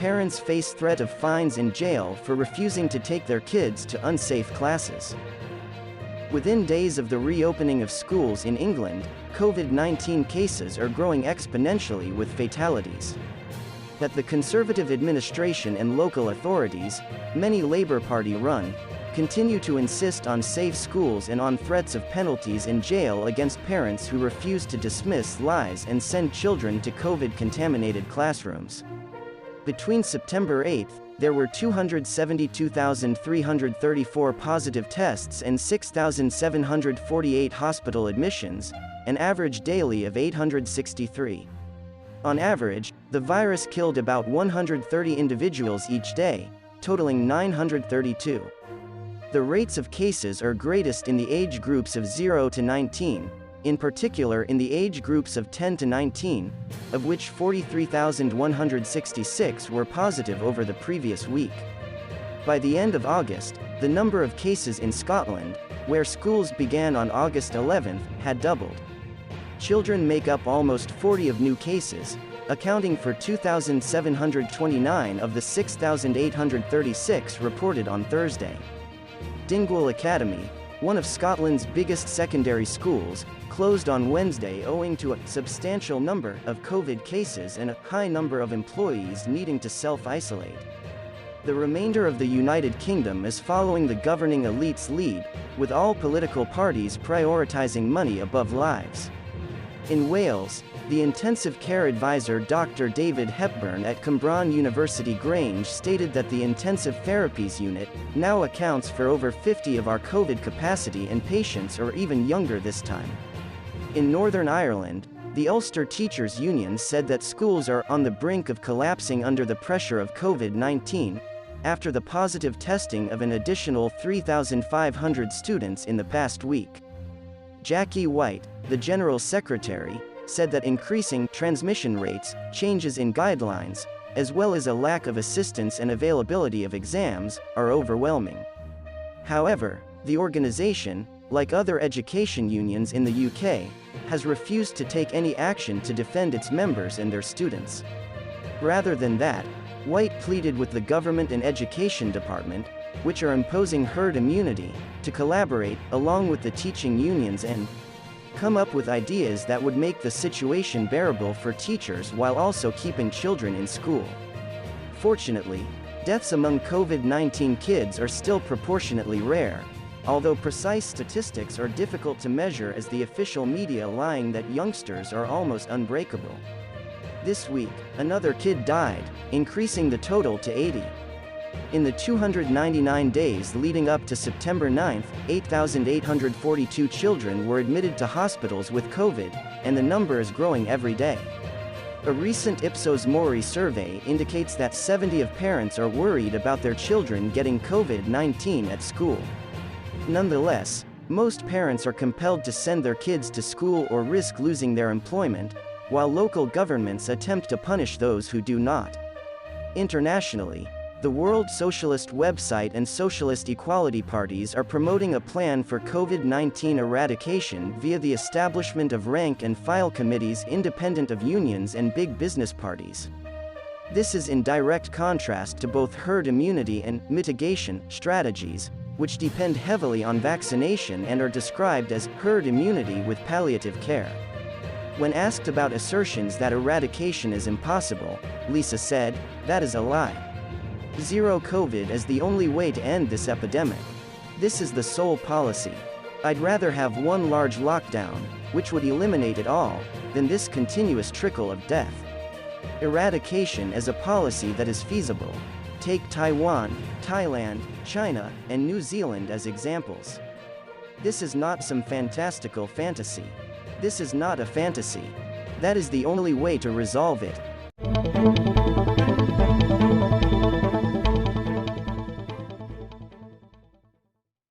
parents face threat of fines and jail for refusing to take their kids to unsafe classes. Within days of the reopening of schools in England, COVID-19 cases are growing exponentially with fatalities. That the Conservative administration and local authorities, many Labour Party-run, continue to insist on safe schools and on threats of penalties and jail against parents who refuse to dismiss lies and send children to COVID-contaminated classrooms. Between September 8, there were 272,334 positive tests and 6,748 hospital admissions, an average daily of 863. On average, the virus killed about 130 individuals each day, totaling 932. The rates of cases are greatest in the age groups of 0 to 19, in particular in the age groups of 10 to 19, of which 43,166 were positive over the previous week. By the end of August, the number of cases in Scotland, where schools began on August 11, had doubled. Children make up almost 40 of new cases, accounting for 2,729 of the 6,836 reported on Thursday. Dingwall Academy, one of Scotland's biggest secondary schools, closed on Wednesday owing to a substantial number of COVID cases and a high number of employees needing to self-isolate. The remainder of the United Kingdom is following the governing elite's lead, with all political parties prioritizing money above lives. In Wales, the intensive care advisor Dr. David Hepburn at Cwmbran University Grange stated that the intensive therapies unit now accounts for over 50 of our COVID capacity and patients are even younger this time. In Northern Ireland, the Ulster Teachers' Union said that schools are on the brink of collapsing under the pressure of COVID-19, after the positive testing of an additional 3,500 students in the past week. Jackie White, the General Secretary, said that increasing transmission rates, changes in guidelines, as well as a lack of assistance and availability of exams, are overwhelming. However, the organization, like other education unions in the UK, has refused to take any action to defend its members and their students. Rather than that, White pleaded with the government and education department, which are imposing herd immunity, to collaborate, along with the teaching unions and come up with ideas that would make the situation bearable for teachers while also keeping children in school. Fortunately, deaths among COVID-19 kids are still proportionately rare, although precise statistics are difficult to measure as the official media lying that youngsters are almost unbreakable. This week, another kid died, increasing the total to 80. In the 299 days leading up to September 9, 8,842 children were admitted to hospitals with COVID, and the number is growing every day. A recent Ipsos Mori survey indicates that 70% of parents are worried about their children getting COVID-19 at school. Nonetheless, most parents are compelled to send their kids to school or risk losing their employment, while local governments attempt to punish those who do not. Internationally, the World Socialist website and socialist equality parties are promoting a plan for COVID-19 eradication via the establishment of rank-and-file committees independent of unions and big business parties. This is in direct contrast to both herd immunity and mitigation strategies, which depend heavily on vaccination and are described as herd immunity with palliative care. When asked about assertions that eradication is impossible, Lisa said, "That is a lie. Zero COVID is the only way to end this epidemic. This is the sole policy. I'd rather have one large lockdown, which would eliminate it all, than this continuous trickle of death. Eradication is a policy that is feasible. Take Taiwan, Thailand, China, and New Zealand as examples. This is not some fantastical fantasy. This is not a fantasy. That is the only way to resolve it."